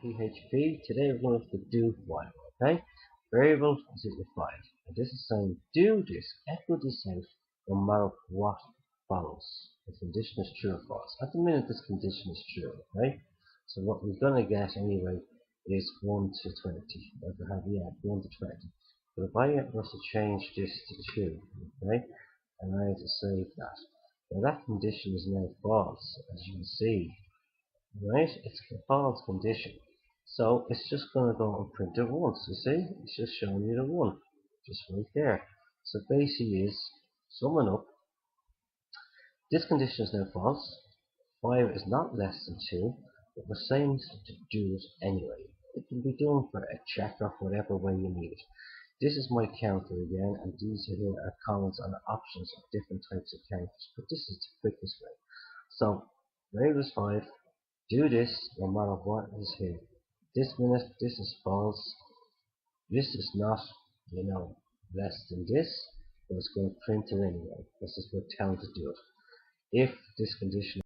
PHP. Today we're going to do while, okay? Variable is equal 5. And this is saying do this, echo this out, no matter what follows. The condition is true or false. At the minute this condition is true, okay? So what we're going to get anyway is 1 to 20. Like we have, yeah, 1 to 20. But if I was to change this to 2, okay? And I have to save that. Now that condition is now false, as you can see. Right? It's a false condition. So it's just going to go and print it once. You see? It's just showing you the 1. Just right there. So basically is, summing up, this condition is now false. 5 is not less than 2. But we're saying to do it anyway. It can be done for a check or whatever way you need it. This is my counter again, and these here are comments on the options of different types of counters. But this is the quickest way. So, variable is 5. Do this no matter what is here. This minute, this is false. This is not, less than this, but it's going to print it anyway. This is what telling to do it. If this condition